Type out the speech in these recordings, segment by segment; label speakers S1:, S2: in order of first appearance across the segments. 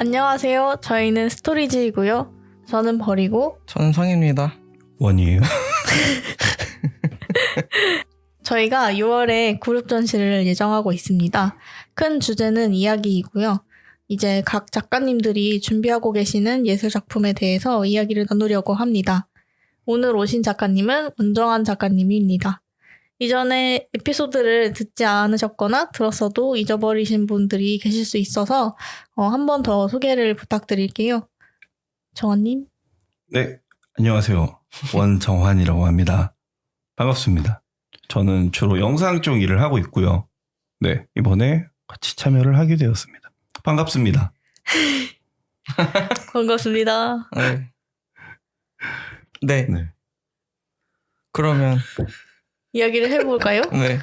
S1: 안녕하세요. 저희는 스토리지이고요. 저는 벌이고
S2: 저는 성입니다.
S3: 원이에요.
S1: 저희가 6월에 그룹 전시를 예정하고 있습니다. 큰 주제는 이야기이고요. 이제 각 작가님들이 준비하고 계시는 예술 작품에 대해서 이야기를 나누려고 합니다. 오늘 오신 작가님은 문정한 작가님입니다. 이전에 에피소드를 듣지 않으셨거나 들었어도 잊어버리신 분들이 계실 수 있어서 한 번 더 소개를 부탁드릴게요. 정환님.
S3: 네, 안녕하세요. 원정환이라고 합니다. 반갑습니다. 저는 주로 영상 쪽 일을 하고 있고요. 네, 이번에 같이 참여를 하게 되었습니다. 반갑습니다.
S1: 반갑습니다.
S2: 네.
S3: 네.
S2: 그러면
S1: 이야기를 해볼까요?
S2: 네.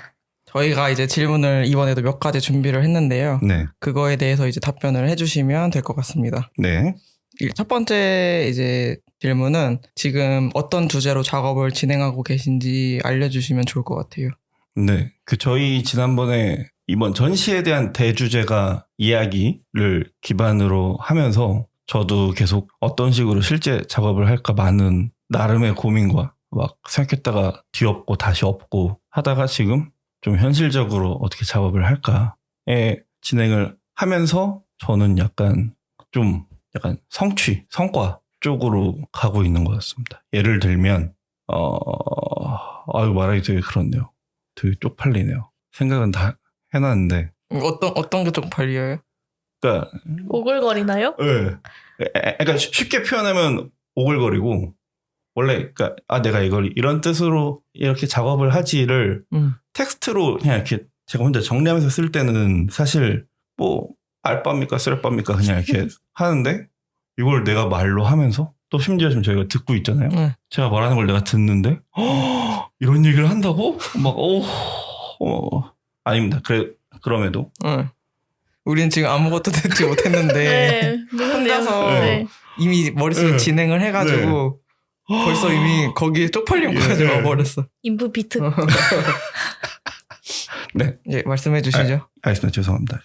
S2: 저희가 이제 질문을 이번에도 몇 가지 준비를 했는데요.
S3: 네.
S2: 그거에 대해서 이제 답변을 해주시면 될 것 같습니다.
S3: 네.
S2: 첫 번째 이제 질문은 지금 어떤 주제로 작업을 진행하고 계신지 알려주시면 좋을 것 같아요.
S3: 네. 저희 지난번에 이번 전시에 대한 대주제가 이야기를 기반으로 하면서 저도 계속 어떤 식으로 실제 작업을 할까 많은 나름의 고민과 막 생각했다가 뒤엎고 다시 엎고 하다가 지금 좀 현실적으로 어떻게 작업을 할까에 진행을 하면서 저는 약간 성취, 성과 쪽으로 가고 있는 것 같습니다. 예를 들면 말하기 되게 그렇네요. 되게 쪽팔리네요. 생각은 다 해놨는데
S2: 어떤 게 좀 팔려요?
S3: 그러니까
S1: 오글거리나요?
S3: 네. 그러니까 쉽게 표현하면 오글거리고 원래 그러니까 내가 이걸 이런 뜻으로 이렇게 작업을 하지를 텍스트로 그냥 이렇게 제가 혼자 정리하면서 쓸 때는 사실 뭐 알바입니까 쓰레빠입니까 그냥 이렇게 하는데 이걸 내가 말로 하면서 또 심지어 지금 저희가 듣고 있잖아요. 제가 말하는 걸 내가 듣는데 이런 얘기를 한다고? 막 아닙니다. 그럼에도
S2: 우린 지금 아무것도 듣지 못했는데
S1: 네,
S2: 혼자서
S1: 네.
S2: 이미 머릿속에
S3: 네.
S2: 진행을 해가지고 벌써 이미 거기에 쪽팔림까지
S3: 예.
S2: 와버렸어.
S1: 인프 비트.
S3: 네.
S2: 예, 말씀해 주시죠.
S3: 알겠습니다. 죄송합니다.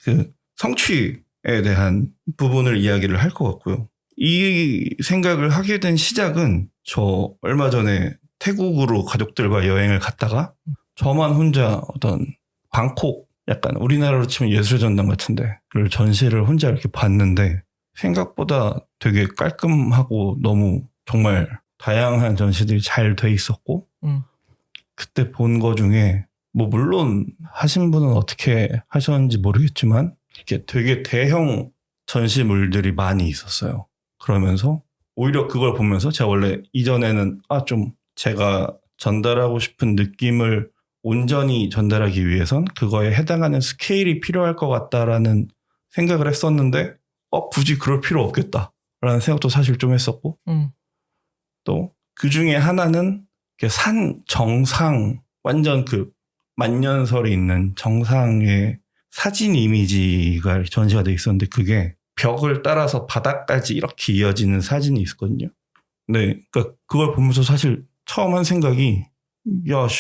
S3: 성취에 대한 부분을 이야기를 할 것 같고요. 이 생각을 하게 된 시작은 저 얼마 전에 태국으로 가족들과 여행을 갔다가 저만 혼자 어떤 방콕 약간 우리나라로 치면 예술전당 같은데 를 전시를 혼자 이렇게 봤는데 생각보다 되게 깔끔하고 너무 정말 다양한 전시들이 잘 돼 있었고 그때 본 거 중에 뭐 물론 하신 분은 어떻게 하셨는지 모르겠지만 이렇게 되게 대형 전시물들이 많이 있었어요. 그러면서 오히려 그걸 보면서 제가 원래 이전에는 좀 제가 전달하고 싶은 느낌을 온전히 전달하기 위해선 그거에 해당하는 스케일이 필요할 것 같다라는 생각을 했었는데 굳이 그럴 필요 없겠다라는 생각도 사실 좀 했었고 또 그 중에 하나는 산 정상 완전 만년설이 있는 정상의 사진 이미지가 전시가 돼 있었는데 그게 벽을 따라서 바닥까지 이렇게 이어지는 사진이 있었거든요. 네, 그러니까 그걸 보면서 사실 처음 한 생각이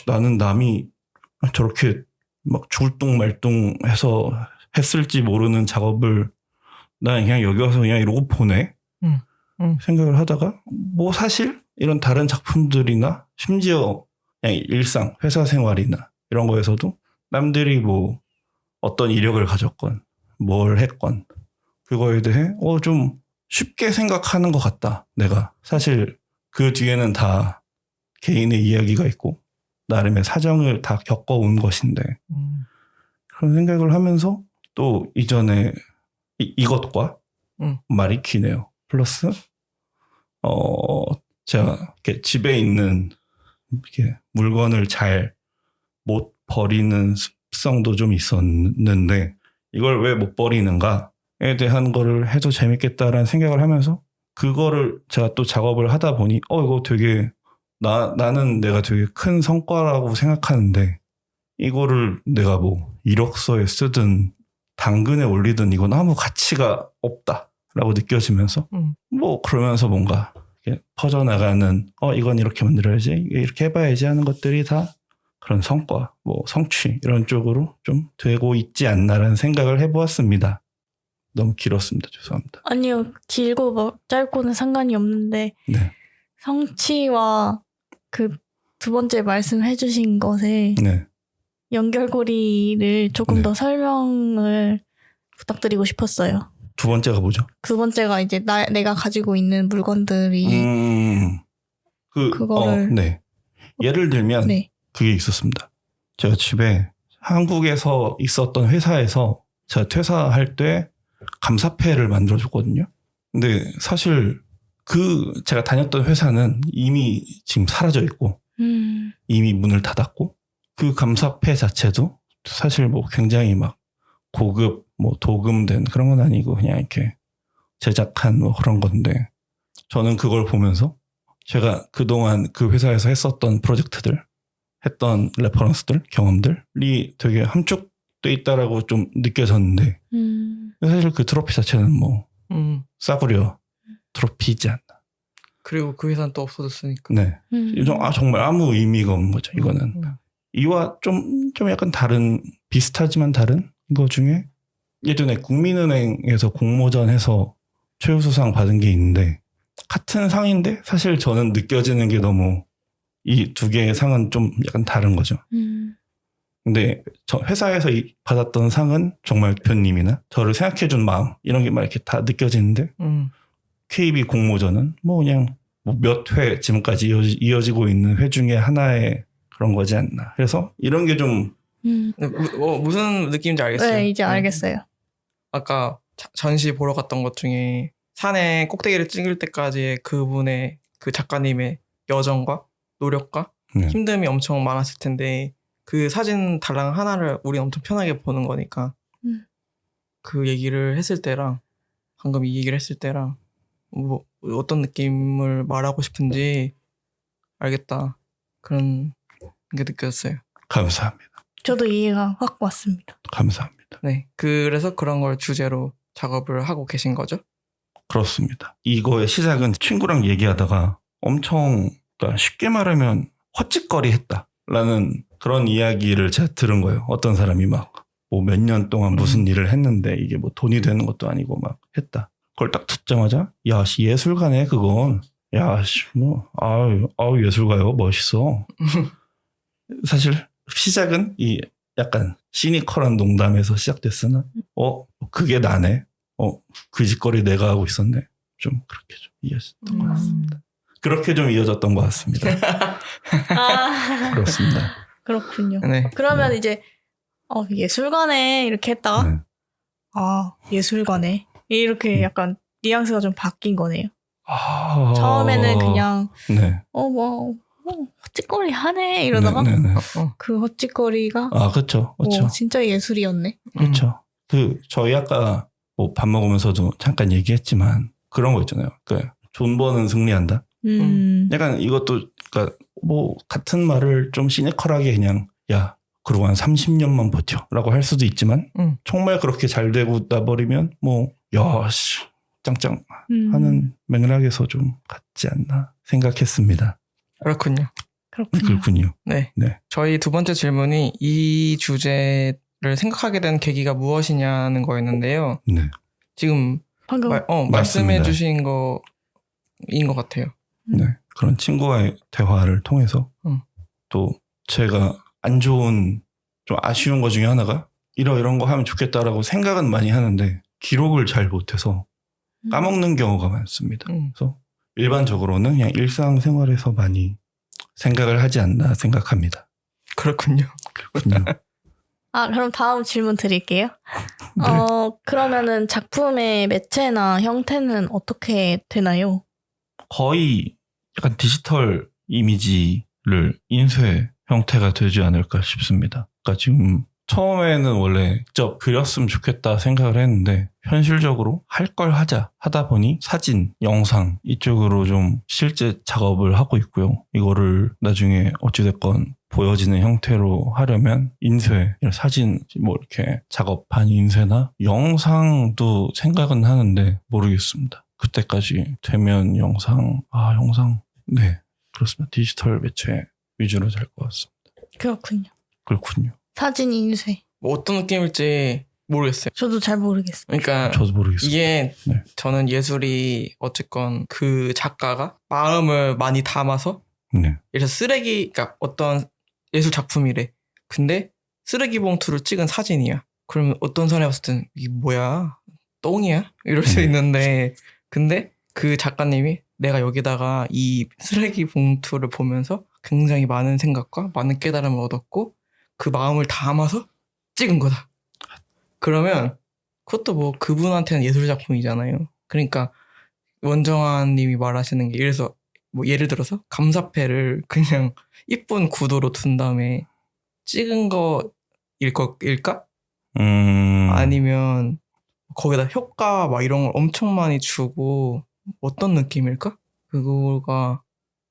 S3: 나는 남이 저렇게 막 죽을뚱말뚱해서 했을지 모르는 작업을 난 그냥 여기 와서 그냥 이러고 보내 생각을 하다가 뭐 사실 이런 다른 작품들이나 심지어 그냥 일상 회사 생활이나 이런 거에서도 남들이 뭐 어떤 이력을 가졌건 뭘 했건 그거에 대해 좀 쉽게 생각하는 것 같다. 내가 사실 그 뒤에는 다 개인의 이야기가 있고 나름의 사정을 다 겪어온 것인데 그런 생각을 하면서 또 이전에 이것과 말이 기네요. 플러스 제가 이렇게 집에 있는 이렇게 물건을 잘 못 버리는 습성도 좀 있었는데 이걸 왜 못 버리는가에 대한 거를 해도 재밌겠다라는 생각을 하면서 그거를 제가 또 작업을 하다 보니 이거 되게 나는 내가 되게 큰 성과라고 생각하는데 이거를 내가 뭐 이력서에 쓰든 당근에 올리든 이건 아무 가치가 없다라고 느껴지면서 뭐 그러면서 뭔가 퍼져나가는 이건 이렇게 만들어야지 이렇게 해봐야지 하는 것들이 다 그런 성과, 뭐 성취 이런 쪽으로 좀 되고 있지 않나라는 생각을 해보았습니다. 너무 길었습니다. 죄송합니다.
S1: 아니요, 길고 뭐 짧고는 상관이 없는데
S3: 네.
S1: 성취와 그 두 번째 말씀해주신 것에
S3: 네.
S1: 연결고리를 조금
S3: 네.
S1: 더 설명을 부탁드리고 싶었어요.
S3: 두 번째가 뭐죠?
S1: 두 번째가 이제 내가 가지고 있는 물건들이 그거를
S3: 네. 예를 들면
S1: 네.
S3: 그게 있었습니다. 제가 집에 한국에서 있었던 회사에서 제가 퇴사할 때 감사패를 만들어줬거든요. 근데 사실 제가 다녔던 회사는 이미 지금 사라져 있고 이미 문을 닫았고 그 감사패 자체도 사실 뭐 굉장히 막 고급 뭐 도금된 그런 건 아니고 그냥 이렇게 제작한 뭐 그런 건데 저는 그걸 보면서 제가 그동안 그 회사에서 했었던 프로젝트들 했던 레퍼런스들 경험들이 되게 함축돼 있다라고 좀 느껴졌는데 사실 그 트로피 자체는 뭐 싸구려 트로피이지 않나.
S2: 그리고 그 회사는 또 없어졌으니까.
S3: 네. 정말 아무 의미가 없는 거죠. 이거는. 이와 좀 약간 다른 비슷하지만 다른 거 중에 예전에 국민은행에서 공모전해서 최우수상 받은 게 있는데 같은 상인데 사실 저는 느껴지는 게 너무 이 두 개의 상은 좀 약간 다른 거죠. 근데 저 회사에서 받았던 상은 정말 대표님이나 저를 생각해준 마음 이런 게 막 이렇게 다 느껴지는데 KB 공모전은 뭐 그냥 몇 회 지금까지 이어지고 있는 회 중에 하나의 그런 거지 않나. 그래서 이런 게 좀
S2: 무슨 느낌인지 알겠어요.
S1: 네, 이제 알겠어요.
S2: 아까 전시 보러 갔던 것 중에 산에 꼭대기를 찍을 때까지의 그분의 그 작가님의 여정과 노력과 힘듦이 엄청 많았을 텐데 그 사진 달랑 하나를 우리 엄청 편하게 보는 거니까 그 얘기를 했을 때랑 방금 이 얘기를 했을 때랑 뭐 어떤 느낌을 말하고 싶은지 알겠다. 그런 게 느껴졌어요.
S3: 감사합니다.
S1: 저도 이해가 확 왔습니다.
S3: 감사합니다.
S2: 네. 그래서 그런 걸 주제로 작업을 하고 계신 거죠?
S3: 그렇습니다. 이거의 시작은 친구랑 얘기하다가 엄청 그러니까 쉽게 말하면 헛짓거리 했다라는 그런 이야기를 제가 들은 거예요. 어떤 사람이 막 뭐 몇 년 동안 무슨 일을 했는데 이게 뭐 돈이 되는 것도 아니고 막 했다. 그걸 딱 듣자마자 야, 씨 예술가네 그건. 야, 씨 뭐 아유 예술가요. 멋있어. 사실 시작은 이 약간 시니컬한 농담에서 시작됐으나 그게 나네. 그 짓거리 내가 하고 있었네. 좀 그렇게 좀 이어졌던 것 같습니다. 그렇게 좀 이어졌던 것 같습니다. 그렇습니다.
S1: 그렇군요.
S2: 네.
S1: 그러면 이제 예술가네 이렇게 했다가 예술가네 이렇게 약간 뉘앙스가 좀 바뀐 거네요. 처음에는 그냥 헛짓거리 하네 이러다가 그 헛짓거리가
S3: 그렇죠.
S1: 진짜 예술이었네.
S3: 그렇죠. 저희 아까 뭐 밥 먹으면서도 잠깐 얘기했지만 그런 거 있잖아요. 그러니까 돈 버는 승리한다. 약간 이것도 그러니까 뭐 같은 말을 좀 시니컬하게 그냥 야 그러고 한 30년만 버텨라고 할 수도 있지만 정말 그렇게 잘 되고 나버리면 뭐 야 씨 짱짱 하는 맥락에서 좀 같지 않나 생각했습니다.
S2: 그렇군요.
S3: 네.
S2: 저희 두 번째 질문이 이 주제를 생각하게 된 계기가 무엇이냐는 거였는데요.
S3: 네.
S2: 지금
S1: 방금
S2: 말씀해 주신 거인 것 같아요.
S3: 네. 그런 친구와의 대화를 통해서 또 제가 안 좋은 좀 아쉬운 거 중에 하나가 이런 거 하면 좋겠다라고 생각은 많이 하는데 기록을 잘 못해서 까먹는 경우가 많습니다. 그래서 일반적으로는 그냥 일상생활에서 많이 생각을 하지 않나 생각합니다.
S2: 그렇군요.
S1: 그럼 다음 질문 드릴게요.
S3: 네.
S1: 그러면은 작품의 매체나 형태는 어떻게 되나요?
S3: 거의 약간 디지털 이미지를 인쇄 형태가 되지 않을까 싶습니다. 그러니까 지금 처음에는 원래 직접 그렸으면 좋겠다 생각을 했는데 현실적으로 할 걸 하다 보니 사진, 영상 이쪽으로 좀 실제 작업을 하고 있고요. 이거를 나중에 어찌됐건 보여지는 형태로 하려면 인쇄, 사진 뭐 이렇게 작업한 인쇄나 영상도 생각은 하는데 모르겠습니다. 그때까지 되면 영상 네 그렇습니다. 디지털 매체 위주로 될 것 같습니다.
S1: 그렇군요.
S3: 그렇군요.
S1: 사진 인쇄.
S2: 뭐 어떤 느낌일지 모르겠어요.
S1: 저도 잘 모르겠어요.
S2: 그러니까
S3: 저도 모르겠어요.
S2: 이게
S3: 네.
S2: 저는 예술이 어쨌건 그 작가가 마음을 많이 담아서
S3: 네.
S2: 예를 들어 쓰레기, 그러니까 어떤 예술 작품이래. 근데 쓰레기 봉투를 찍은 사진이야. 그러면 어떤 사람이 봤을 땐 이게 뭐야? 똥이야? 이럴 수 있는데 근데 그 작가님이 내가 여기다가 이 쓰레기 봉투를 보면서 굉장히 많은 생각과 많은 깨달음을 얻었고 그 마음을 담아서 찍은 거다. 그러면 그것도 뭐 그분한테는 예술 작품이잖아요. 그러니까 원정환 님이 말하시는 게 예를 들어서 감사패를 그냥 이쁜 구도로 둔 다음에 찍은 거일까? 아니면 거기다 효과 막 이런 걸 엄청 많이 주고 어떤 느낌일까? 그거가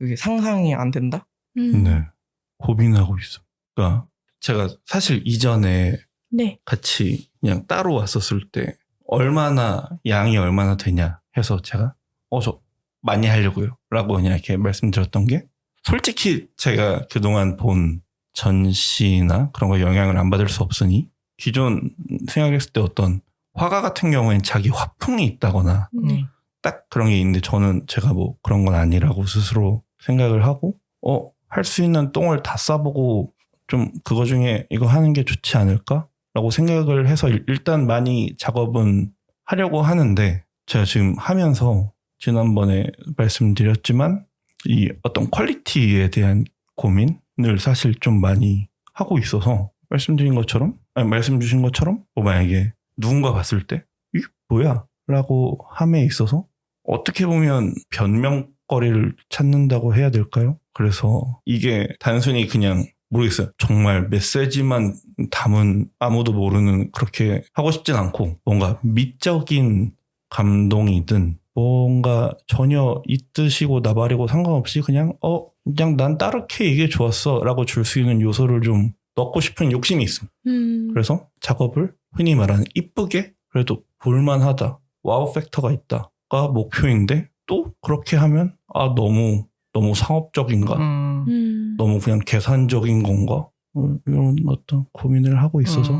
S2: 이게 상상이 안 된다?
S3: 네. 고민하고 있어. 그러니까 제가 사실 이전에
S1: 네.
S3: 같이 그냥 따로 왔었을 때 양이 얼마나 되냐 해서 제가 저 많이 하려고요 라고 그냥 이렇게 말씀드렸던 게 솔직히 제가 그동안 본 전시나 그런 거 영향을 안 받을 수 없으니 기존 생각했을 때 어떤 화가 같은 경우엔 자기 화풍이 있다거나
S1: 네.
S3: 딱 그런 게 있는데 저는 제가 뭐 그런 건 아니라고 스스로 생각을 하고 할 수 있는 똥을 다 싸보고 좀 그거 중에 이거 하는 게 좋지 않을까? 라고 생각을 해서 일단 많이 작업은 하려고 하는데 제가 지금 하면서 지난번에 말씀드렸지만 이 어떤 퀄리티에 대한 고민을 사실 좀 많이 하고 있어서 말씀 주신 것처럼 뭐 만약에 누군가 봤을 때 이게 뭐야? 라고 함에 있어서 어떻게 보면 변명거리를 찾는다고 해야 될까요? 그래서 이게 단순히 그냥 모르겠어요. 정말 메시지만 담은 아무도 모르는 그렇게 하고 싶진 않고 뭔가 미적인 감동이든 뭔가 전혀 이 뜻이고 나발이고 상관없이 그냥 난 따르게 이게 좋았어 라고 줄 수 있는 요소를 좀 넣고 싶은 욕심이 있습니다. 그래서 작업을 흔히 말하는 이쁘게 그래도 볼만하다. 와우 팩터가 있다가 목표인데 또 그렇게 하면 너무 상업적인가? 너무 그냥 계산적인 건가? 이런 어떤 고민을 하고 있어서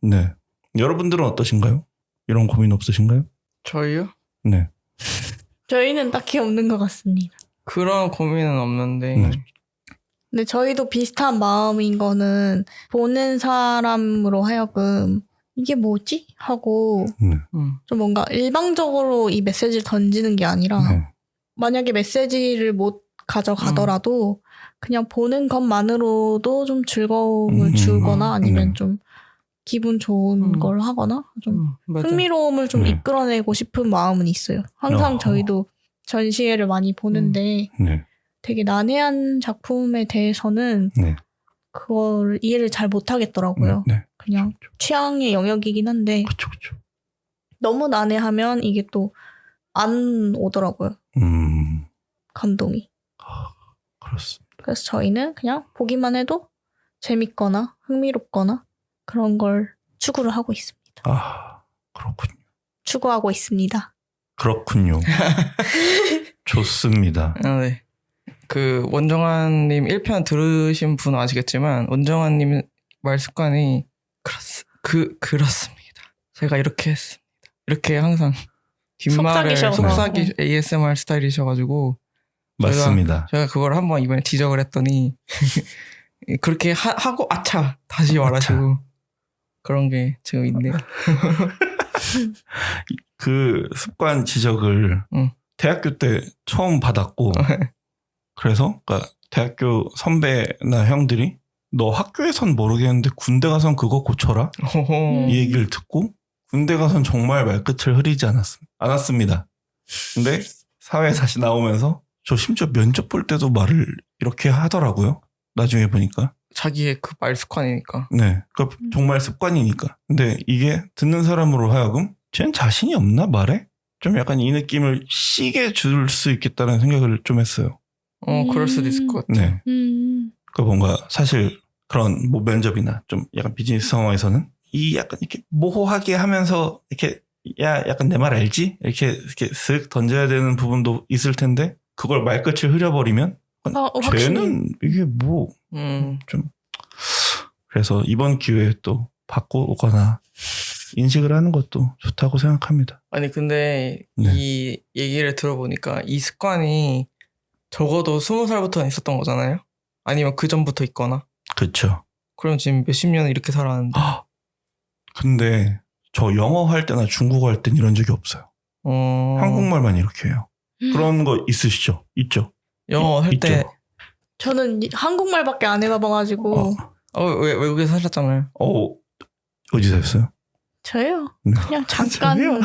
S3: 네. 여러분들은 어떠신가요? 이런 고민 없으신가요?
S2: 저희요?
S3: 네.
S1: 저희는 딱히 없는 것 같습니다.
S2: 그런 고민은 없는데
S3: 네.
S1: 근데 저희도 비슷한 마음인 거는 보는 사람으로 하여금 이게 뭐지? 하고 좀 뭔가 일방적으로 이 메시지를 던지는 게 아니라 만약에 메시지를 못 가져가더라도 그냥 보는 것만으로도 좀 즐거움을 주거나 아니면 좀 기분 좋은 걸 하거나 좀
S2: 맞아.
S1: 흥미로움을 좀 이끌어내고 싶은 마음은 있어요. 항상 저희도 전시회를 많이 보는데 되게 난해한 작품에 대해서는 그걸 이해를 잘 못하겠더라고요. 그냥 취향의 영역이긴 한데
S3: 그쵸.
S1: 너무 난해하면 이게 또 안 오더라고요. 감동이.
S3: 그렇습니다.
S1: 그래서 저희는 그냥 보기만 해도 재밌거나 흥미롭거나 그런 걸 추구를 하고 있습니다.
S3: 그렇군요.
S1: 추구하고 있습니다.
S3: 그렇군요. 좋습니다.
S2: 네. 그 원정환님 1편 들으신 분은 아시겠지만 원정환님 말 습관이 그렇습니다. 제가 이렇게 했습니다. 이렇게 항상 뒷말을 속삭이 ASMR 스타일이셔가지고
S3: 맞습니다.
S2: 제가 그걸 한번 이번에 지적을 했더니 그렇게 하고 아차 다시 말하시고 그런 게 지금 있네요.
S3: 그 습관 지적을 대학교 때 처음 받았고 그래서 그러니까 대학교 선배나 형들이 너 학교에선 모르겠는데 군대 가선 그거 고쳐라 이 얘기를 듣고 군대 가선 정말 말끝을 흐리지 않았습니다. 근데 사회에 다시 나오면서 저 심지어 면접 볼 때도 말을 이렇게 하더라고요. 나중에 보니까.
S2: 자기의 그 말 습관이니까.
S3: 네. 그러니까 정말 습관이니까. 근데 이게 듣는 사람으로 하여금 쟤는 자신이 없나 말해? 좀 약간 이 느낌을 시게 줄 수 있겠다는 생각을 좀 했어요.
S2: 그럴 수도 있을 것 같아요.
S3: 네. 그러니까 뭔가 사실 그런 뭐 면접이나 좀 약간 비즈니스 상황에서는 이 약간 이렇게 모호하게 하면서 이렇게 약간 내 말 알지? 이렇게 쓱 던져야 되는 부분도 있을 텐데 그걸 말끝을 흐려버리면 쟤는 이게 뭐 좀 그래서 이번 기회에 또 바꾸거나 인식을 하는 것도 좋다고 생각합니다.
S2: 아니 근데
S3: 네.
S2: 이 얘기를 들어보니까 이 습관이 적어도 20살부터는 있었던 거잖아요. 아니면 그 전부터 있거나.
S3: 그렇죠.
S2: 그럼 지금 몇십 년을 이렇게 살았는데.
S3: 근데 저 영어 할 때나 중국어 할 땐 이런 적이 없어요. 한국말만 이렇게 해요. 그런 거 있으시죠? 있죠?
S2: 영어 할 때
S3: 있죠?
S1: 저는 한국말밖에 안 해봐가지고
S2: 외국에 사셨잖아요.
S3: 어디서 했어요?
S1: 저요?
S3: 네.
S1: 그냥 잠깐
S3: 저요?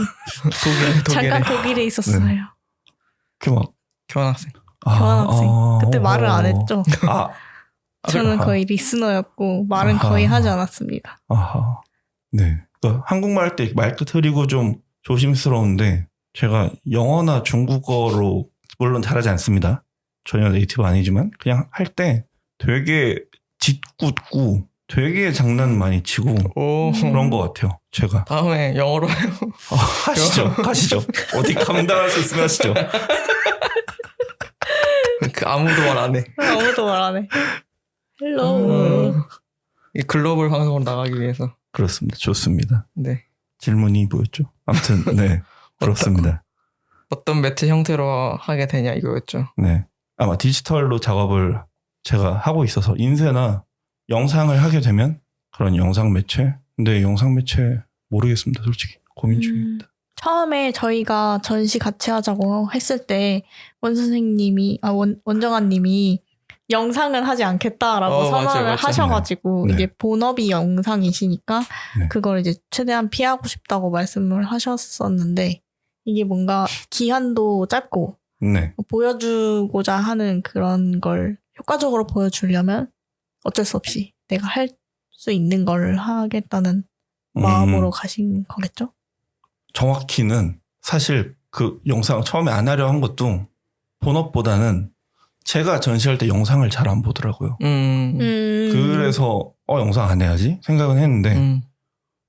S2: 독일에.
S1: 잠깐 독일에 있었어요.
S3: 이렇게 막
S2: 교환학생.
S1: 교환학생. 그때 말을 안 했죠.
S3: 아,
S1: 저는
S3: 아하.
S1: 거의 리스너였고 말은
S3: 아하.
S1: 거의 하지 않았습니다.
S3: 아하. 네. 그러니까 한국말 할 때 말끝 흐리고 좀 조심스러운데 제가 영어나 중국어로 물론 잘하지 않습니다. 전혀 네이티브 아니지만 그냥 할 때 되게 짓궂고 되게 장난 많이 치고
S2: 오.
S3: 그런 것 같아요. 제가.
S2: 다음에 영어로 해요.
S3: 하시죠. 가시죠. 어디 감당할 수 있으면 하시죠.
S2: 그 아무도 말 안 해.
S1: 아무도 말 안 해. 헬로.
S2: 이 글로벌 방송으로 나가기 위해서.
S3: 그렇습니다. 좋습니다.
S2: 네.
S3: 질문이 뭐였죠? 아무튼 네. 그렇습니다.
S2: 어떤 매체 형태로 하게 되냐 이거였죠.
S3: 네. 아마 디지털로 작업을 제가 하고 있어서 인쇄나 영상을 하게 되면 그런 영상 매체? 근데 영상 매체 모르겠습니다. 솔직히 고민 중입니다.
S1: 처음에 저희가 전시 같이 하자고 했을 때 원정아님이 영상은 하지 않겠다라고 선언을
S2: 맞아요.
S1: 하셔가지고
S3: 네.
S1: 이게 본업이 영상이시니까
S3: 네.
S1: 그걸 이제 최대한 피하고 싶다고 말씀을 하셨었는데 이게 뭔가 기한도 짧고
S3: 네.
S1: 보여주고자 하는 그런 걸 효과적으로 보여주려면 어쩔 수 없이 내가 할 수 있는 걸 하겠다는 마음으로 가신 거겠죠?
S3: 정확히는 사실 그 영상 처음에 안 하려 한 것도 본업보다는 제가 전시할 때 영상을 잘 안 보더라고요. 그래서 영상 안 해야지 생각은 했는데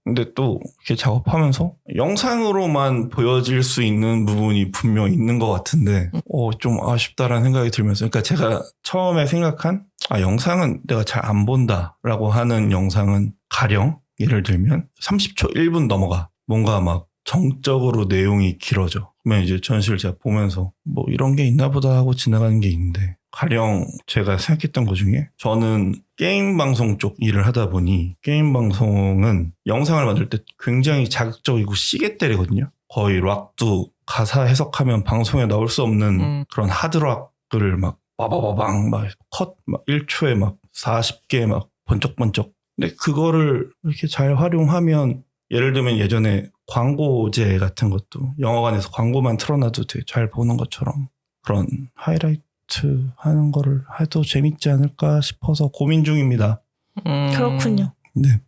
S3: 근데 또 이렇게 작업하면서 영상으로만 보여질 수 있는 부분이 분명 있는 것 같은데 좀 아쉽다라는 생각이 들면서 그러니까 제가 처음에 생각한 영상은 내가 잘 안 본다라고 하는 영상은 가령 예를 들면 30초 1분 넘어가 뭔가 막 정적으로 내용이 길어져. 그러면 이제 전시를 제가 보면서 뭐 이런 게 있나 보다 하고 지나가는 게 있는데 가령 제가 생각했던 것 중에 저는 게임 방송 쪽 일을 하다 보니 게임 방송은 영상을 만들 때 굉장히 자극적이고 시계 때리거든요. 거의 락도 가사 해석하면 방송에 나올 수 없는 그런 하드락을 막 빠바바방 막 컷 막 1초에 막 40개 막 번쩍번쩍. 근데 그거를 이렇게 잘 활용하면 예를 들면 예전에 광고제 같은 것도 영화관에서 광고만 틀어놔도 되게 잘 보는 것처럼 그런 하이라이트 하는 거를 해도 재밌지 않을까 싶어서 고민 중입니다.
S1: 그렇군요.
S3: 네.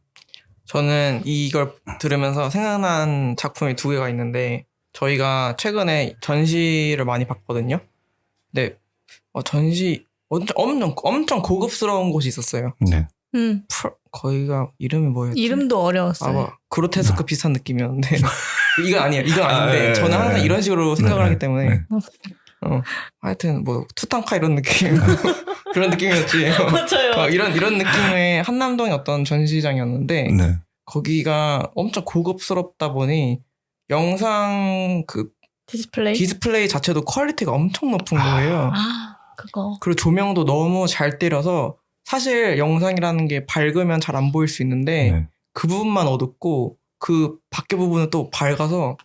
S2: 저는 이걸 들으면서 생각난 작품이 두 개가 있는데 저희가 최근에 전시를 많이 봤거든요. 근데 전시 엄청 고급스러운 곳이 있었어요.
S3: 네.
S2: 거기가 이름이 뭐였지?
S1: 이름도 어려웠어요.
S2: 그로테스크 비슷한 느낌이었는데 이건 아니에요. 이건 아닌데 저는 항상 이런 식으로 생각을 하기 때문에 하여튼 뭐 투탕카 이런 느낌 그런 느낌이었지.
S1: 맞아요.
S2: 이런 느낌의 한남동의 어떤 전시장이었는데
S3: 네.
S2: 거기가 엄청 고급스럽다 보니 영상 그 디스플레이 자체도 퀄리티가 엄청 높은 거예요.
S1: 그거.
S2: 그리고 조명도 너무 잘 때려서 사실 영상이라는 게 밝으면 잘 안 보일 수 있는데
S3: 네.
S2: 그 부분만 어둡고 그 밖에 부분은 또 밝아서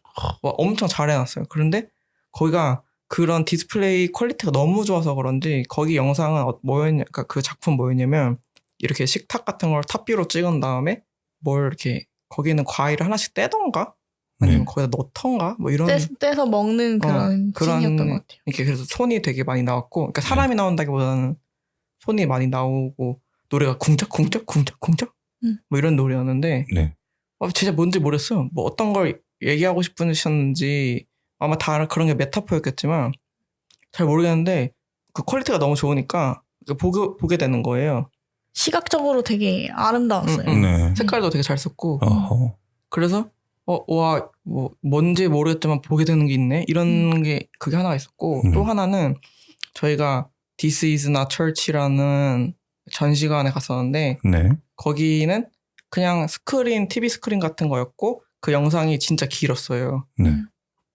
S2: 엄청 잘 해놨어요. 그런데 거기가 그런 디스플레이 퀄리티가 너무 좋아서 그런지 거기 영상은 그러니까 그 작품 뭐였냐면 이렇게 식탁 같은 걸 탑뷰로 찍은 다음에 뭘 이렇게 거기는 과일을 하나씩 떼던가 아니면 거기다 넣던가 뭐 이런
S1: 떼서 먹는 그런 씬이었던 것 같아요.
S2: 이렇게 그래서 손이 되게 많이 나왔고 그러니까 사람이 나온다기보다는 손이 많이 나오고 노래가 쿵짝쿵짝 뭐 이런 노래였는데
S3: 네.
S2: 진짜 뭔지 모르겠어요. 뭐 어떤 걸 얘기하고 싶으셨는지 아마 다 그런 게 메타포였겠지만 잘 모르겠는데 그 퀄리티가 너무 좋으니까 보게 되는 거예요.
S1: 시각적으로 되게 아름다웠어요.
S3: 네.
S2: 색깔도 되게 잘 썼고 그래서 와 뭐 뭔지 모르겠지만 보게 되는 게 있네 이런 게 그게 하나가 있었고 또 하나는 저희가 This is not church라는 전시관에 갔었는데
S3: 네.
S2: 거기는 그냥 스크린, TV 스크린 같은 거였고 그 영상이 진짜 길었어요.
S3: 네.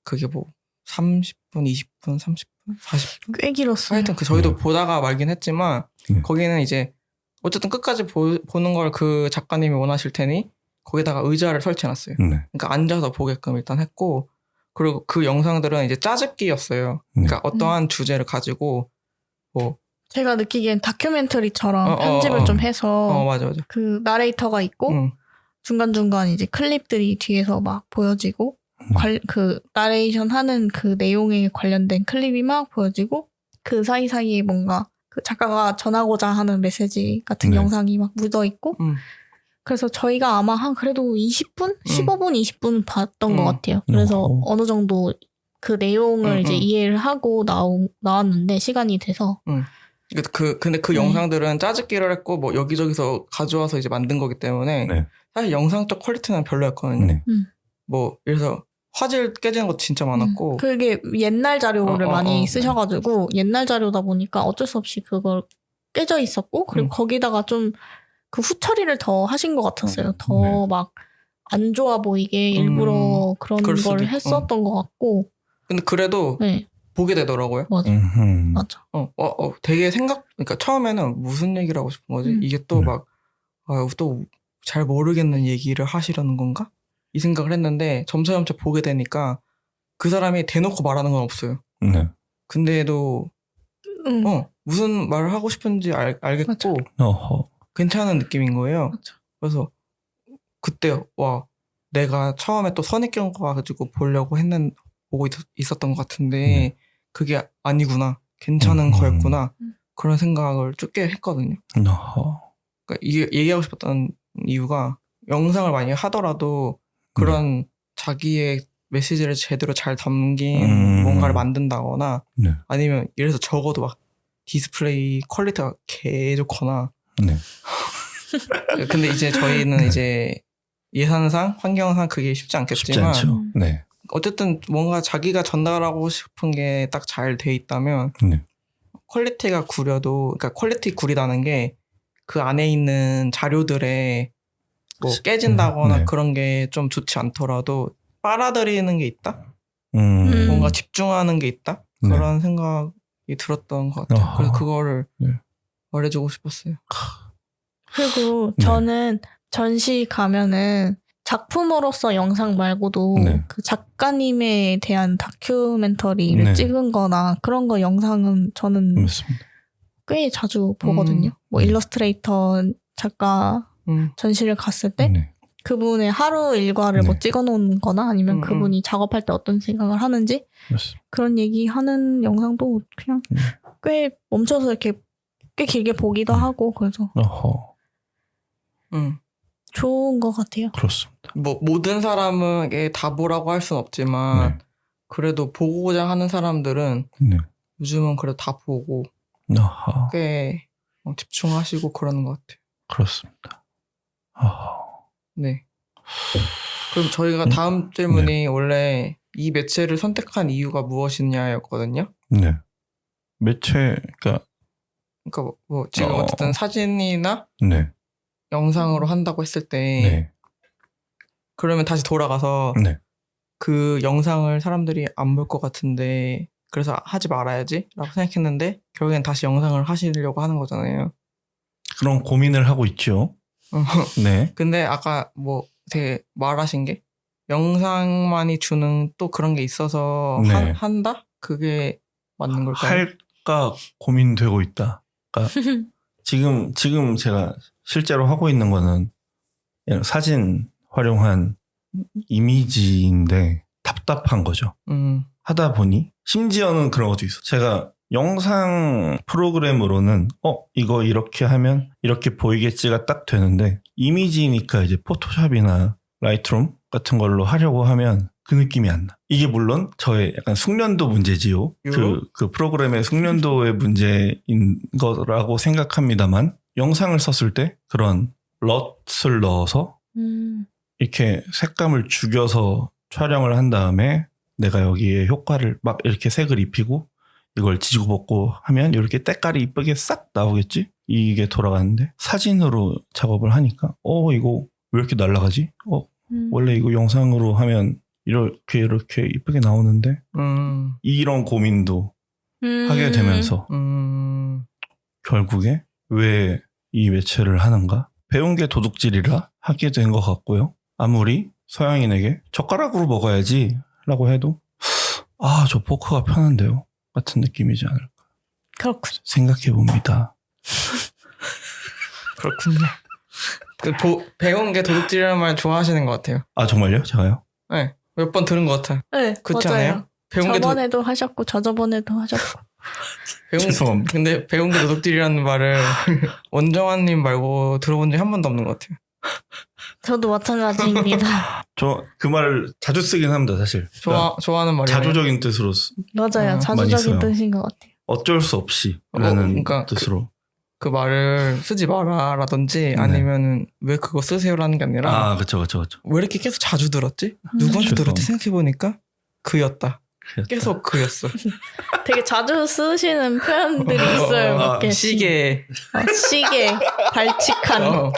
S2: 그게 뭐 30분, 20분, 30분, 40분?
S1: 꽤 길었어요.
S2: 하여튼 저희도
S3: 네.
S2: 보다가 말긴 했지만
S3: 네.
S2: 거기는 이제 어쨌든 끝까지 보는 걸 그 작가님이 원하실 테니 거기다가 의자를 설치해놨어요.
S3: 네.
S2: 그러니까 앉아서 보게끔 일단 했고 그리고 그 영상들은 이제 짜집기였어요. 그러니까 어떠한 주제를 가지고 뭐
S1: 제가 느끼기엔 다큐멘터리처럼 편집을 좀 해서
S2: 맞아.
S1: 그 나레이터가 있고
S2: 응.
S1: 중간중간 이제 클립들이 뒤에서 막 보여지고 그 나레이션 하는 그 내용에 관련된 클립이 막 보여지고 그 사이사이에 뭔가 그 작가가 전하고자 하는 메시지 같은
S3: 네.
S1: 영상이 막 묻어있고 그래서 저희가 아마 한 그래도 20분? 15분, 20분 봤던 것 같아요. 그래서 어느 정도 그 내용을 이제 이해를 하고 나왔는데 시간이 돼서
S2: 근데 그 영상들은 짜집기를 했고 뭐 여기저기서 가져와서 이제 만든 거기 때문에
S3: 네.
S2: 사실 영상적 퀄리티는 별로였거든요.
S3: 네.
S2: 뭐 그래서 화질 깨지는 것도 진짜 많았고
S1: 그게 옛날 자료를 많이 쓰셔가지고 옛날 자료다 보니까 어쩔 수 없이 그걸 깨져 있었고 그리고 거기다가 좀 그 후처리를 더 하신 것 같았어요. 더 막 안 좋아 보이게 일부러 그런 걸 했었던 것 같고
S2: 근데 그래도
S1: 네.
S2: 보게 되더라고요.
S1: 맞아. 맞아.
S2: 되게 그러니까 처음에는 무슨 얘기를 하고 싶은 거지? 이게 또 막 또 잘 모르겠는 얘기를 하시려는 건가? 이 생각을 했는데 점차 보게 되니까 그 사람이 대놓고 말하는 건 없어요.
S3: 네.
S2: 근데도 무슨 말을 하고 싶은지 알겠고 괜찮은 느낌인 거예요.
S1: 맞아.
S2: 그래서 그때 와 내가 처음에 또 선입견 가지고 보려고 보고 있었던 것 같은데 그게 아니구나. 괜찮은 거였구나. 그런 생각을 쭉 했거든요. 그러니까 이게 얘기하고 싶었던 이유가 영상을 많이 하더라도 그런 자기의 메시지를 제대로 잘 담긴 뭔가를 만든다거나 아니면 예를 들어서 적어도 막 디스플레이 퀄리티가 개 좋거나 근데 이제 저희는 이제 예산상 환경상 그게 쉽지 않겠지만
S3: 쉽지 않죠. 네.
S2: 어쨌든 뭔가 자기가 전달하고 싶은 게 딱 잘 돼 있다면 퀄리티가 구려도 그러니까 퀄리티 구리다는 게 그 안에 있는 자료들에 뭐 깨진다거나 그런 게 좀 좋지 않더라도 빨아들이는 게 있다? 뭔가 집중하는 게 있다? 그런 생각이 들었던 것 같아요. 그래서 그거를 말해주고 싶었어요.
S1: 그리고 저는 전시 가면은 작품으로서 영상 말고도 그 작가님에 대한 다큐멘터리를 찍은 거나 그런 거 영상은 저는 꽤 자주 보거든요. 뭐 일러스트레이터 작가 전시를 갔을 때 그분의 하루 일과를 뭐 찍어 놓은 거나 아니면 그분이 작업할 때 어떤 생각을 하는지 그런 얘기하는 영상도 그냥 꽤 멈춰서 이렇게 꽤 길게 보기도 하고 그래서 좋은 것 같아요.
S3: 그렇습니다.
S2: 뭐 모든 사람에게 다 보라고 할 수는 없지만 그래도 보고자 하는 사람들은 요즘은 그래도 다 보고 꽤 집중하시고 그러는 것 같아요.
S3: 그렇습니다.
S2: 네. 그럼 저희가 다음 질문이 원래 이 매체를 선택한 이유가 무엇이냐였거든요.
S3: 네. 매체,
S2: 그러니까 뭐 지금 어쨌든 사진이나 영상으로 한다고 했을 때 그러면 다시 돌아가서 그 영상을 사람들이 안 볼 것 같은데 그래서 하지 말아야지 라고 생각했는데 결국엔 다시 영상을 하시려고 하는 거잖아요.
S3: 그런 고민을 하고 있죠. 네.
S2: 근데 아까 뭐 되게 말하신 게 영상만이 주는 또 그런 게 있어서 한다? 그게 맞는 걸까요?
S3: 할까 고민되고 있다. 그러니까 지금 제가 실제로 하고 있는 거는 사진 활용한 이미지인데 답답한 거죠. 하다 보니 심지어는 그런 것도 있어. 제가 영상 프로그램으로는 이거 이렇게 하면 이렇게 보이겠지가 딱 되는데 이미지니까 이제 포토샵이나 라이트룸 같은 걸로 하려고 하면 그 느낌이 안 나. 이게 물론 저의 약간 숙련도 문제지요. 그 프로그램의 숙련도의 문제인 거라고 생각합니다만 영상을 썼을 때 그런 럿을 넣어서 이렇게 색감을 죽여서 촬영을 한 다음에 내가 여기에 효과를 막 이렇게 색을 입히고 이걸 지지고 볶고 하면 이렇게 때깔이 이쁘게 싹 나오겠지? 이게 돌아가는데 사진으로 작업을 하니까 이거 왜 이렇게 날아가지? 원래 이거 영상으로 하면 이렇게 이쁘게 나오는데 이런 고민도 하게 되면서 결국에 왜 이 매체를 하는가? 배운 게 도둑질이라 하게 된 것 같고요. 아무리 서양인에게 젓가락으로 먹어야지 라고 해도 저 포크가 편한데요 같은 느낌이지 않을까
S1: 그렇군요.
S3: 생각해 봅니다.
S2: 그렇군요. 배운 게 도둑질이라는 말 좋아하시는 것 같아요.
S3: 아 정말요? 제가요?
S2: 네. 몇 번 들은 것 같아요.
S1: 네,
S2: 그렇지
S1: 맞아요.
S2: 않아요? 배운 게
S1: 저번에도 하셨고 저저번에도 하셨고.
S3: 죄송합니다.
S2: 근데 배운 게 도둑질이라는 말을 원정환님 말고 들어본 적이 한 번도 없는 것 같아요.
S1: 저도 마찬가지입니다.
S3: 저 그 말을 자주 쓰긴 합니다 사실.
S2: 좋아하는 말이에요.
S3: 자조적인 뜻으로
S1: 맞아요.
S3: 많이
S1: 자주적인
S3: 써요.
S1: 뜻인 것 같아요.
S3: 어쩔 수 없이 라는
S2: 그러니까
S3: 뜻으로.
S2: 그 말을 쓰지 마라라든지
S3: 네.
S2: 아니면 왜 그거 쓰세요라는 게 아니라
S3: 그쵸.
S2: 왜 이렇게 계속 자주 들었지? 누구한테 들었지 생각해보니까 그였다. 계속 그였어.
S1: 되게 자주 쓰시는 표현들이 있어요. 몇 개씩.
S2: 시계.
S1: 시계, 발칙한.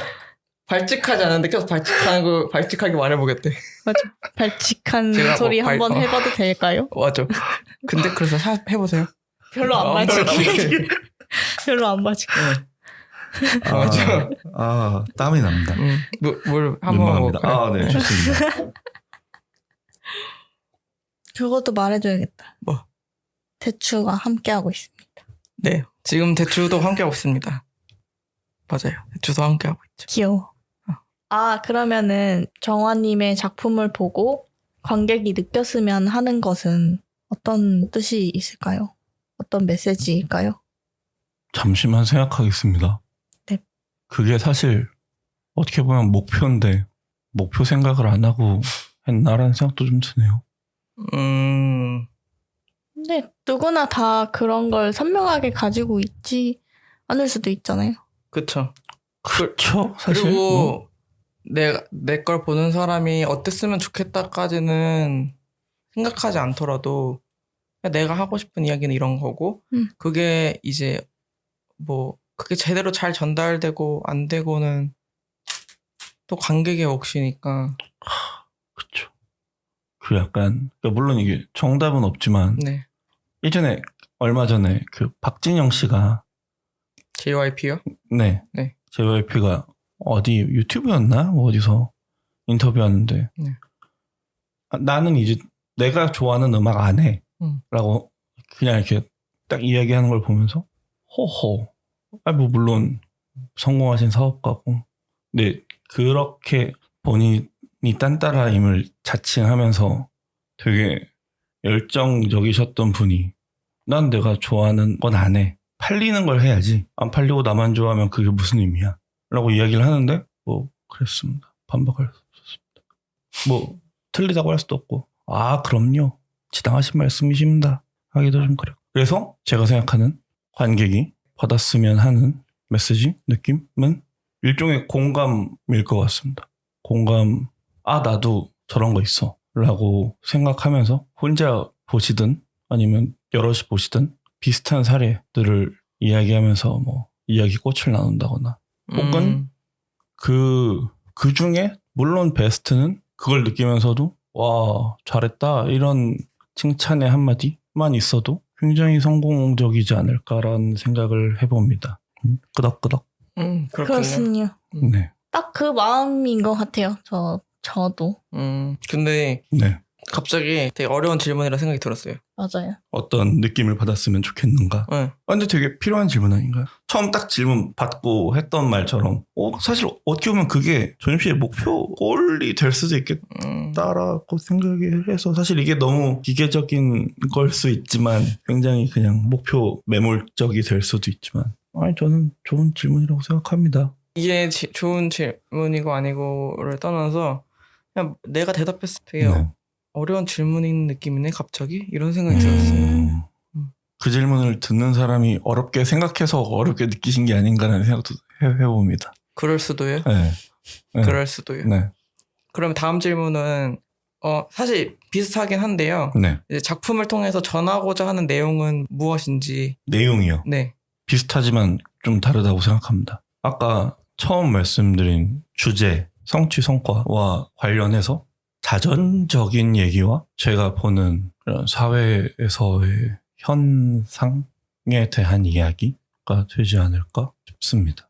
S2: 발칙하지 않은데 계속 발칙하게 말해보겠대.
S1: 맞아. 발칙한
S2: 제가
S1: 소리 한번 해봐도 될까요?
S2: 맞아. 근데 그래서 해보세요.
S1: 별로 안 맞을게. 별로 안 맞을게.
S2: 맞아.
S3: 땀이 납니다.
S2: 물 한번
S3: 민망합니다. 네, 좋습니다.
S1: 그것도 말해줘야겠다.
S2: 뭐?
S1: 대추가 함께하고 있습니다.
S2: 네. 지금 대추도 함께하고 있습니다. 맞아요. 대추도 함께하고 있죠.
S1: 귀여워. 그러면은 정화님의 작품을 보고 관객이 느꼈으면 하는 것은 어떤 뜻이 있을까요? 어떤 메시지일까요?
S3: 잠시만 생각하겠습니다.
S1: 네.
S3: 그게 사실 어떻게 보면 목표인데 목표 생각을 안 하고 했나라는 생각도 좀 드네요.
S1: 근데 누구나 다 그런 걸 선명하게 가지고 있지 않을 수도 있잖아요.
S2: 그쵸.
S3: 그렇죠. 사실
S2: 그리고 내 걸 보는 사람이 어땠으면 좋겠다까지는 생각하지 않더라도 그냥 내가 하고 싶은 이야기는 이런 거고 그게 이제 그게 제대로 잘 전달되고 안 되고는 또 관객의 몫이니까.
S3: 그렇죠. 그 약간 물론 이게 정답은 없지만
S2: 네.
S3: 예전에 얼마 전에 그 박진영 씨가
S2: JYP요?
S3: 네. JYP가 어디 유튜브였나? 어디서 인터뷰하는데 나는 이제 내가 좋아하는 음악 안 해. 라고 그냥 이렇게 딱 이야기하는 걸 보면서 호호. 물론 성공하신 사업가고 근데 그렇게 본인이 딴따라임을 자칭하면서 되게 열정적이셨던 분이 난 내가 좋아하는 건 안 해. 팔리는 걸 해야지. 안 팔리고 나만 좋아하면 그게 무슨 의미야? 라고 이야기를 하는데 그랬습니다. 반박할 수 없습니다. 틀리다고 할 수도 없고 그럼요. 지당하신 말씀이십니다. 하기도 좀 그래요. 그래서 제가 생각하는 관객이 받았으면 하는 메시지, 느낌은 일종의 공감일 것 같습니다. 공감, 나도 저런 거 있어. 라고 생각하면서 혼자 보시든 아니면 여럿이 보시든 비슷한 사례들을 이야기하면서 이야기 꽃을 나눈다거나 혹은 그 중에 물론 베스트는 그걸 느끼면서도 와 잘했다 이런 칭찬의 한마디만 있어도 굉장히 성공적이지 않을까라는 생각을 해봅니다. 끄덕끄덕.
S1: 그렇군요.
S3: 네.
S1: 딱 그 마음인 것 같아요. 저도.
S2: 근데
S3: 네.
S2: 갑자기 되게 어려운 질문이라 생각이 들었어요.
S1: 맞아요.
S3: 어떤 느낌을 받았으면 좋겠는가?
S2: 네.
S3: 근데 되게 필요한 질문 아닌가요? 처음 딱 질문 받고 했던 말처럼 사실 어떻게 보면 그게 조님 씨의 목표 골이 될 수도 있겠다라고 생각을 해서 사실 이게 너무 기계적인 걸 수 있지만 굉장히 그냥 목표 매몰적이 될 수도 있지만 저는 좋은 질문이라고 생각합니다.
S2: 이게 좋은 질문이고 아니고를 떠나서 그냥 내가 대답했을 때요. 어려운 질문인 느낌이네 갑자기 이런 생각이 들었어요.
S3: 그 질문을 듣는 사람이 어렵게 생각해서 어렵게 느끼신 게 아닌가라는 생각도 해봅니다.
S2: 그럴 수도요?
S3: 네.
S2: 그럴 수도요.
S3: 네.
S2: 그럼 다음 질문은 사실 비슷하긴 한데요.
S3: 네.
S2: 이제 작품을 통해서 전하고자 하는 내용은 무엇인지.
S3: 내용이요?
S2: 네.
S3: 비슷하지만 좀 다르다고 생각합니다. 아까 처음 말씀드린 주제 성취 성과와 관련해서 자전적인 얘기와 제가 보는 그런 사회에서의 현상에 대한 이야기가 되지 않을까 싶습니다.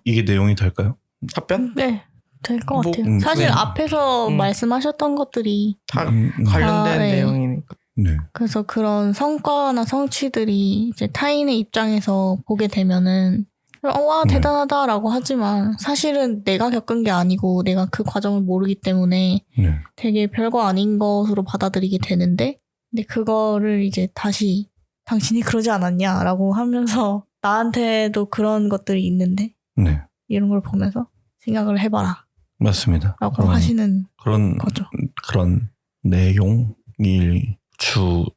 S3: 이게 내용이 될까요?
S2: 답변?
S1: 네, 될 것
S2: 뭐,
S1: 같아요. 사실
S2: 네.
S1: 앞에서
S2: 음.
S1: 말씀하셨던 것들이
S2: 다 관련된
S1: 네.
S2: 내용이니까.
S3: 네.
S1: 그래서 그런 성과나 성취들이 이제 타인의 입장에서 보게 되면은 와
S3: 네.
S1: 대단하다라고 하지만 사실은 내가 겪은 게 아니고 내가 그 과정을 모르기 때문에
S3: 네.
S1: 되게 별거 아닌 것으로 받아들이게 되는데 근데 그거를 이제 다시 당신이 그러지 않았냐라고 하면서 나한테도 그런 것들이 있는데
S3: 네.
S1: 이런 걸 보면서 생각을 해봐라
S3: 맞습니다.
S1: 라고 하시는
S3: 그런
S1: 거죠.
S3: 그런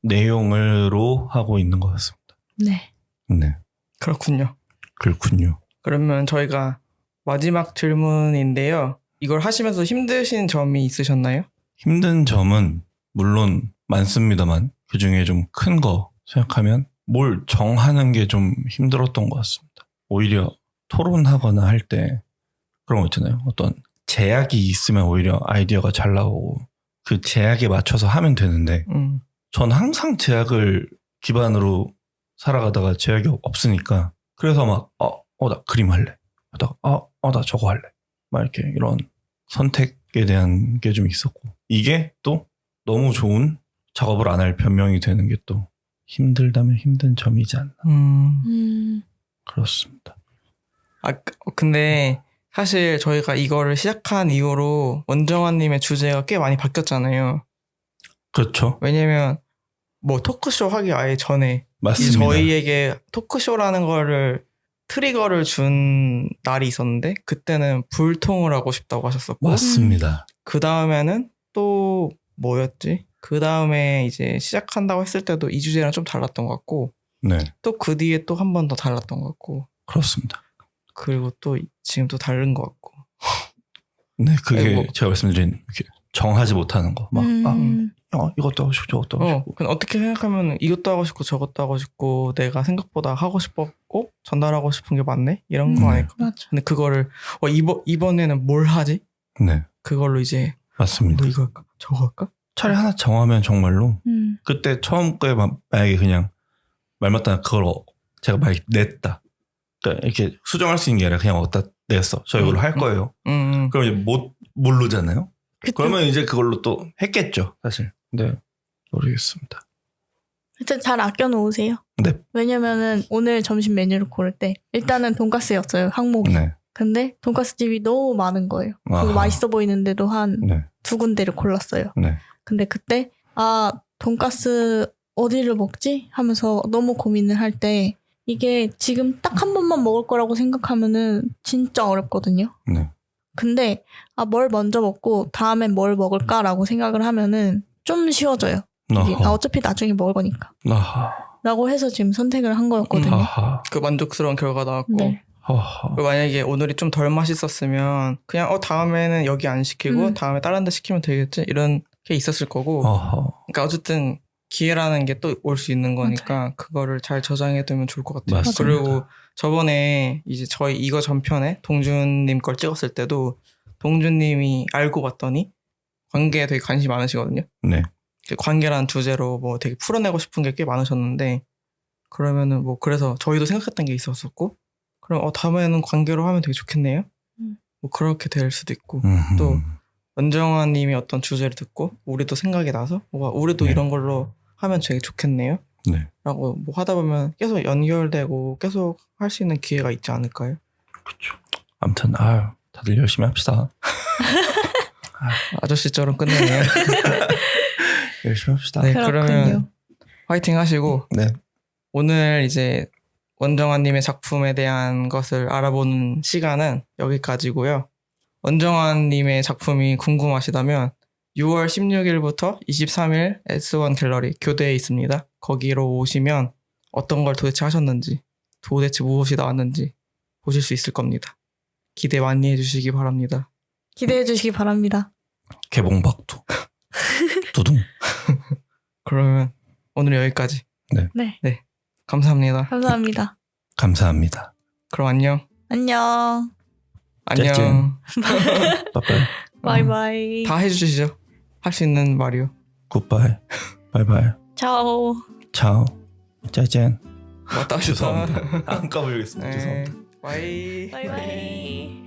S3: 내용으로 하고 있는 것 같습니다.
S1: 네.
S3: 네.
S2: 그렇군요.
S3: 그렇군요.
S2: 그러면 저희가 마지막 질문인데요. 이걸 하시면서 힘드신 점이 있으셨나요?
S3: 힘든 점은 물론 많습니다만 그 중에 좀 큰 거 생각하면 뭘 정하는 게 좀 힘들었던 것 같습니다. 오히려 토론하거나 할 때 그런 거 있잖아요. 어떤 제약이 있으면 오히려 아이디어가 잘 나오고 그 제약에 맞춰서 하면 되는데 전 항상 제약을 기반으로 살아가다가 제약이 없으니까 그래서 막 나 그림 할래. 나 저거 할래. 막 이렇게 이런 선택에 대한 게 좀 있었고 이게 또 너무 좋은 작업을 안 할 변명이 되는 게 또 힘들다면 힘든 점이지 않나. 그렇습니다.
S2: 근데 사실 저희가 이거를 시작한 이후로 원정환님의 주제가 꽤 많이 바뀌었잖아요.
S3: 그렇죠.
S2: 왜냐면 뭐 토크쇼 하기 아예 전에
S3: 맞습니다.
S2: 저희에게 토크쇼라는 거를 트리거를 준 날이 있었는데 그때는 불통을 하고 싶다고 하셨었고
S3: 맞습니다.
S2: 그 다음에는 또 뭐였지? 그 다음에 이제 시작한다고 했을 때도 이 주제랑 좀 달랐던 것 같고
S3: 네.
S2: 또 그 뒤에 또 한 번 더 달랐던 것 같고
S3: 그렇습니다.
S2: 그리고 또 지금 또 다른 것 같고
S3: 네, 그게
S2: 아이고.
S3: 제가 말씀드린 이렇게 정하지 못하는 거. 막 이것도 하고 싶고 저것도 하고 싶고.
S2: 근데 어떻게 생각하면 이것도 하고 싶고 저것도 하고 싶고 내가 생각보다 하고 싶었고 전달하고 싶은 게 맞네? 이런 거 아닐까?
S1: 맞아.
S2: 근데 그거를 이번에는 뭘 하지?
S3: 네,
S2: 그걸로 이제
S3: 맞습니다.
S2: 뭐 이거 할까? 저거 할까?
S3: 차라리 하나 정하면 정말로 그때 처음 거에 만약에 그냥 말 맞다 그걸 제가 막 냈다. 그러니까 이렇게 수정할 수 있는 게 아니라 그냥 어디다 냈어. 저 이걸로 할 거예요. 그럼 이제 모르잖아요.
S1: 그쵸.
S3: 그러면 이제 그걸로 또 했겠죠, 사실. 네, 모르겠습니다.
S1: 하여튼 잘 아껴 놓으세요.
S3: 네.
S1: 왜냐면은 오늘 점심 메뉴를 고를 때 일단은 돈가스였어요, 항목이.
S3: 네.
S1: 근데 돈가스 집이 너무 많은 거예요.
S3: 아하.
S1: 그리고 맛있어 보이는데도 한
S3: 네.
S1: 2군데를 골랐어요.
S3: 네.
S1: 근데 그때 돈가스 어디를 먹지? 하면서 너무 고민을 할 때 이게 지금 딱 한 번만 먹을 거라고 생각하면은 진짜 어렵거든요.
S3: 네.
S1: 근데 뭘 먼저 먹고 다음엔 뭘 먹을까라고 생각을 하면은 좀 쉬워져요. 이게 어차피 나중에 먹을 거니까. 라고 해서 지금 선택을 한 거였거든요.
S2: 그 만족스러운 결과 나왔고
S1: 네.
S2: 만약에 오늘이 좀 덜 맛있었으면 그냥 다음에는 여기 안 시키고 다음에 다른 데 시키면 되겠지 이런 게 있었을 거고 그러니까 어쨌든 기회라는 게 또 올 수 있는 거니까
S1: 맞아요.
S2: 그거를 잘 저장해두면 좋을 것 같아요.
S3: 맞습니다.
S2: 그리고 저번에 이제 저희 이거 전편에 동준님 걸 찍었을 때도 동준님이 알고 봤더니 관계에 되게 관심이 많으시거든요.
S3: 네.
S2: 관계라는 주제로 뭐 되게 풀어내고 싶은 게 꽤 많으셨는데 그러면은 뭐 그래서 저희도 생각했던 게 있었었고 그럼 다음에는 관계로 하면 되게 좋겠네요. 뭐 그렇게 될 수도 있고 또 원정환 님이 어떤 주제를 듣고 우리도 생각이 나서 우리도
S3: 네.
S2: 이런 걸로 하면 되게 좋겠네요.
S3: 네.
S2: 라고 뭐 하다 보면 계속 연결되고 계속 할 수 있는 기회가 있지 않을까요?
S3: 그렇죠. 아무튼 다들 열심히 합시다.
S2: 아저씨처럼 끝내네요.
S3: 열심히 합시다.
S2: 네,
S1: 그렇군요.
S2: 그러면 화이팅 하시고
S3: 네.
S2: 오늘 이제 원정환님의 작품에 대한 것을 알아보는 시간은 여기까지고요. 원정환님의 작품이 궁금하시다면 6월 16일부터 23일 S1 갤러리 교대에 있습니다. 거기로 오시면 어떤 걸 도대체 하셨는지, 도대체 무엇이 나왔는지 보실 수 있을 겁니다. 기대 많이 해주시기 바랍니다.
S1: 기대해 주시기 바랍니다.
S3: 개봉박두. 두둥.
S2: 그러면 오늘 여기까지.
S1: 네.
S2: 감사합니다.
S1: 감사합니다.
S3: 감사합니다.
S2: 그럼 안녕.
S1: 안녕.
S2: 안녕.
S3: 짠짠. 빠빠이.
S1: 바이바이.
S2: 다 해주시죠. 할 수 있는 말이요.
S3: 굿바이. 바이바이.
S1: 차오.
S3: 차오. 짜잔.
S2: 맞다.
S3: 죄송합니다. 안 까불겠습니다. 죄송합니다.
S2: 바이.
S1: 바이바이.